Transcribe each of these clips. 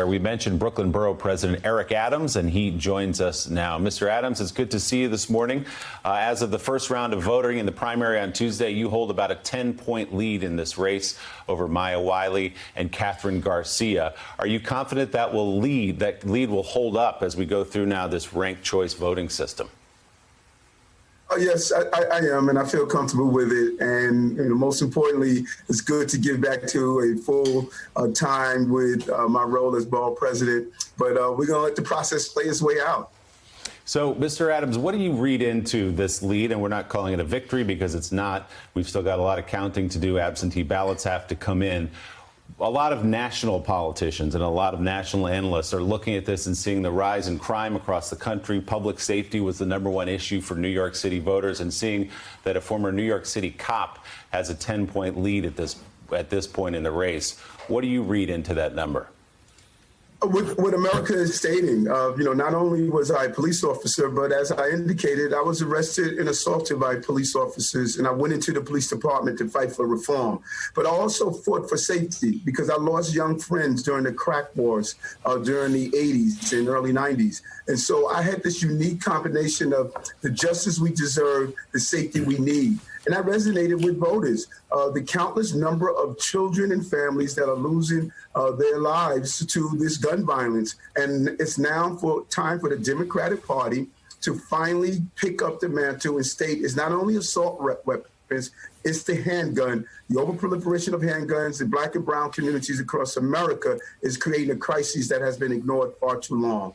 We mentioned Brooklyn Borough President Eric Adams, and he joins us now. Mr. Adams, it's good to see you this morning. As of the first round of voting in the primary on Tuesday, you hold about a 10-point lead in this race over Maya Wiley and Kathryn Garcia. Are you confident that lead will hold up as we go through now this ranked choice voting system? Yes, I am, and I feel comfortable with it. And most importantly, it's good to give back to a full time with my role as borough president. But we're going to let the process play its way out. So, Mr. Adams, what do you read into this lead? And we're not calling it a victory because it's not. We've still got a lot of counting to do. Absentee ballots have to come in. A lot of national politicians and a lot of national analysts are looking at this and seeing the rise in crime across the country. Public safety was the #1 issue for New York City voters, and seeing that a former New York City cop has a 10-point lead at this point in the race. What do you read into that number? What America is stating, not only was I a police officer, but as I indicated, I was arrested and assaulted by police officers, and I went into the police department to fight for reform. But I also fought for safety because I lost young friends during the crack wars during the 80s and early 90s. And so I had this unique combination of the justice we deserve, the safety we need. And that resonated with voters. The countless number of children and families that are losing their lives to this gun violence. And it's now time for the Democratic Party to finally pick up the mantle and state it's not only assault weapons, it's the handgun. The overproliferation of handguns in Black and brown communities across America is creating a crisis that has been ignored far too long.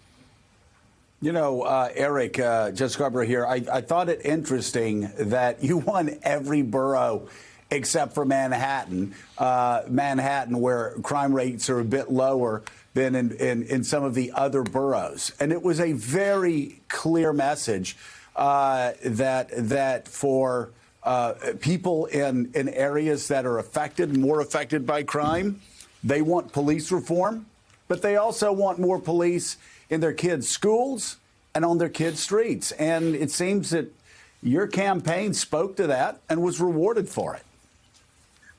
You know, Eric, Judge Scarborough here, I thought it interesting that you won every borough except for Manhattan, where crime rates are a bit lower than in some of the other boroughs. And it was a very clear message that for people in areas that are more affected by crime, they want police reform, but they also want more police in their kids' schools and on their kids' streets. And it seems that your campaign spoke to that and was rewarded for it.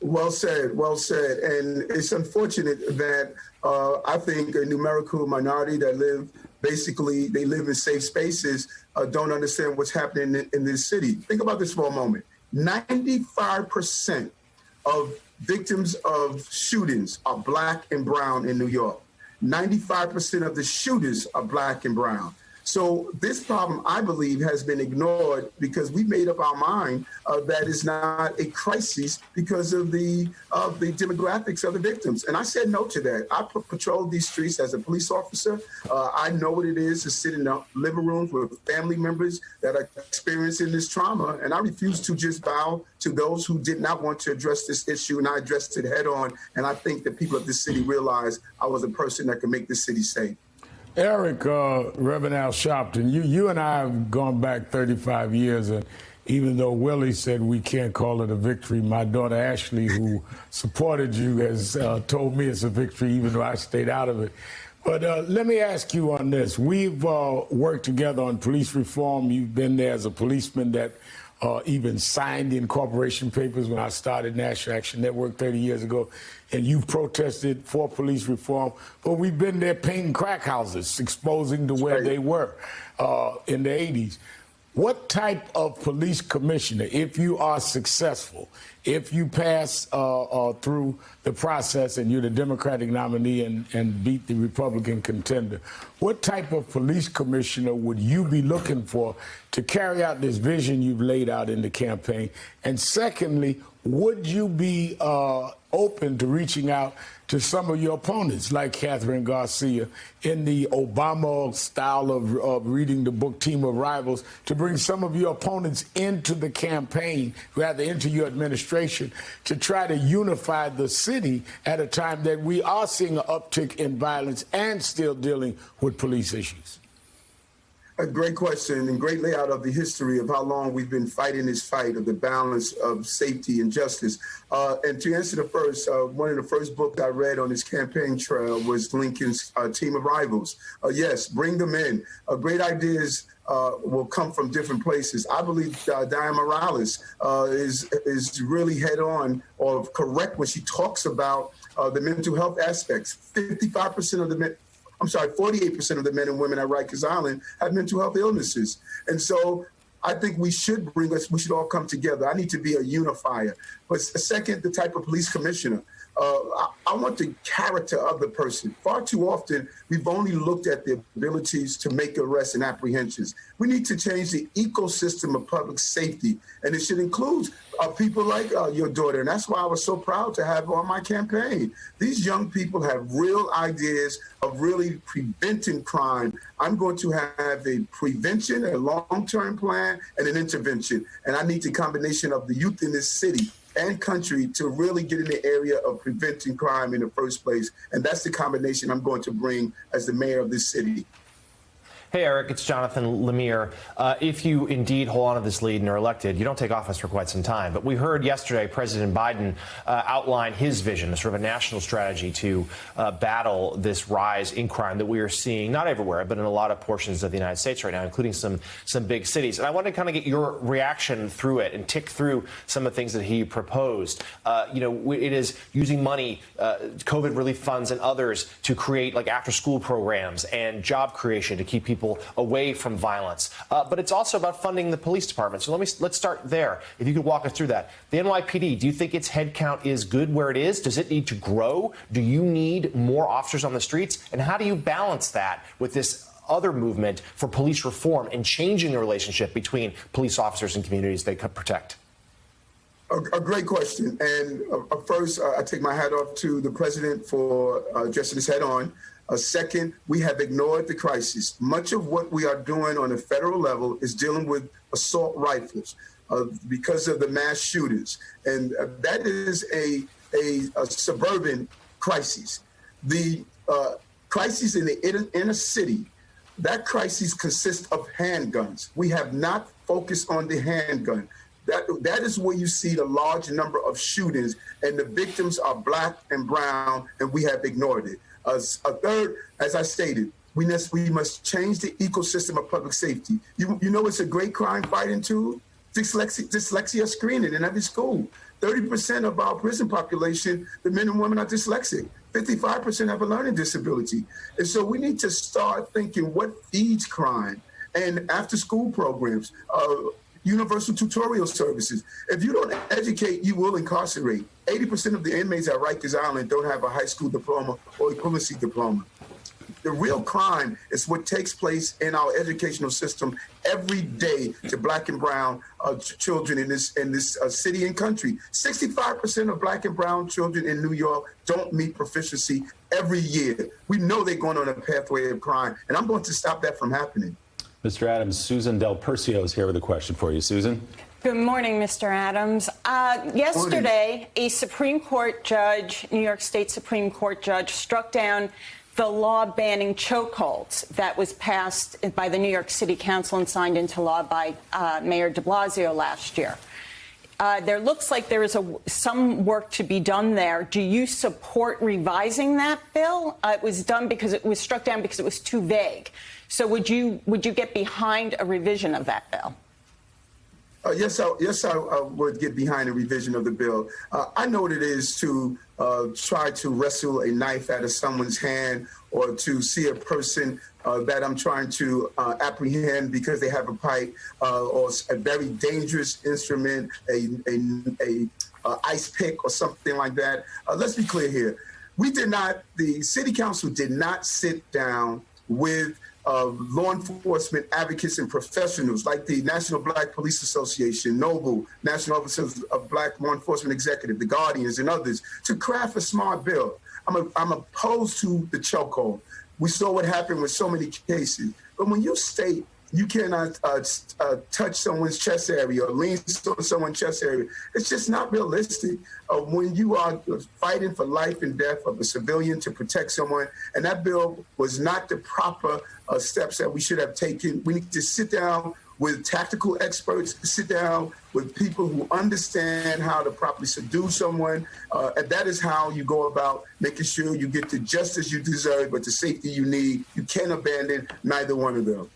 Well said, well said. And it's unfortunate that I think a numerical minority that live in safe spaces don't understand what's happening in this city. Think about this for a moment. 95% of victims of shootings are Black and brown in New York. 95% of the shooters are Black and brown. So this problem, I believe, has been ignored because we made up our mind that it's not a crisis because of the demographics of the victims. And I said no to that. I patrolled these streets as a police officer. I know what it is to sit in the living rooms with family members that are experiencing this trauma. And I refuse to just bow to those who did not want to address this issue. And I addressed it head on. And I think the people of this city realized I was a person that could make this city safe. Eric, Reverend Al Sharpton, you and I have gone back 35 years, and even though Willie said we can't call it a victory, my daughter Ashley, who supported you, has told me it's a victory, even though I stayed out of it. But let me ask you on this. We've worked together on police reform. You've been there as a policeman that even signed the incorporation papers when I started National Action Network 30 years ago, and you've protested for police reform. But we've been there painting crack houses, exposing to where they were in the 80s. What type of police commissioner, if you are successful, if you pass through the process and you're the Democratic nominee and beat the Republican contender, what type of police commissioner would you be looking for to carry out this vision you've laid out in the campaign? And secondly, would you be open to reaching out to some of your opponents, like Kathryn Garcia, in the Obama style of reading the book Team of Rivals, to bring some of your opponents into the campaign, rather into your administration, to try to unify the city at a time that we are seeing an uptick in violence and still dealing with police issues? A great question and great layout of the history of how long we've been fighting this fight of the balance of safety and justice. And to answer the first, one of the first books I read on this campaign trail was Lincoln's Team of Rivals. Yes, bring them in. Great ideas will come from different places. I believe Dianne Morales is really head on or correct when she talks about the mental health aspects. 55% of the men, 48% of the men and women at Rikers Island have mental health illnesses. And so I think we should all come together. I need to be a unifier. But second, the type of police commissioner. I want the character of the person. Far too often, we've only looked at the abilities to make arrests and apprehensions. We need to change the ecosystem of public safety, and it should include people like your daughter. And that's why I was so proud to have her on my campaign. These young people have real ideas of really preventing crime. I'm going to have a prevention, a long-term plan, and an intervention. And I need the combination of the youth in this city and country to really get in the area of preventing crime in the first place. And that's the combination I'm going to bring as the mayor of this city. Hey, Eric, it's Jonathan Lemire. If you indeed hold on to this lead and are elected, you don't take office for quite some time. But we heard yesterday President Biden outline his vision, sort of a national strategy to battle this rise in crime that we are seeing, not everywhere, but in a lot of portions of the United States right now, including some big cities. And I want to kind of get your reaction through it and tick through some of the things that he proposed. It is using money, COVID relief funds and others to create like after-school programs and job creation to keep people away from violence. But it's also about funding the police department. So let's start there. If you could walk us through that. The NYPD, do you think its headcount is good where it is? Does it need to grow? Do you need more officers on the streets? And how do you balance that with this other movement for police reform and changing the relationship between police officers and communities they could protect? A great question. And first, I take my hat off to the president for addressing this head on. Second, we have ignored the crisis. Much of what we are doing on a federal level is dealing with assault rifles because of the mass shootings. And that is a suburban crisis. The crisis in the inner city, that crisis consists of handguns. We have not focused on the handgun. That is where you see the large number of shootings, and the victims are Black and brown, and we have ignored it. A third, as I stated, we must change the ecosystem of public safety. You know, it's a great crime fighting tool. Dyslexia screening in every school. 30% of our prison population, the men and women, are dyslexic. 55% have a learning disability. And so we need to start thinking what feeds crime, and after-school programs, universal tutorial services. If you don't educate, you will incarcerate. 80% of the inmates at Rikers Island don't have a high school diploma or equivalency diploma. The real crime is what takes place in our educational system every day to Black and brown children in this city and country. 65% of Black and brown children in New York don't meet proficiency every year. We know they're going on a pathway of crime, and I'm going to stop that from happening. Mr. Adams, Susan Del Percio is here with a question for you. Susan? Good morning, Mr. Adams. Yesterday, a Supreme Court judge, New York State Supreme Court judge, struck down the law banning chokeholds that was passed by the New York City Council and signed into law by Mayor de Blasio last year. There looks like there is some work to be done there. Do you support revising that bill? It was struck down because it was too vague. So would you get behind a revision of that bill? Yes, I would get behind a revision of the bill. I know what it is to try to wrestle a knife out of someone's hand, or to see a person that I'm trying to apprehend because they have a pipe or a very dangerous instrument, a ice pick or something like that. Let's be clear here. The City Council did not sit down with law enforcement advocates and professionals like the National Black Police Association, NOBLE, National Officers of Black Law Enforcement Executive, the Guardians, and others to craft a smart bill. I'm opposed to the chokehold. We saw what happened with so many cases. But when you state you cannot touch someone's chest area or lean on someone's chest area, it's just not realistic when you are fighting for life and death of a civilian to protect someone. And that bill was not the proper steps that we should have taken. We need to sit down with tactical experts, sit down with people who understand how to properly subdue someone. And that is how you go about making sure you get the justice you deserve, but the safety you need. You can't abandon neither one of them.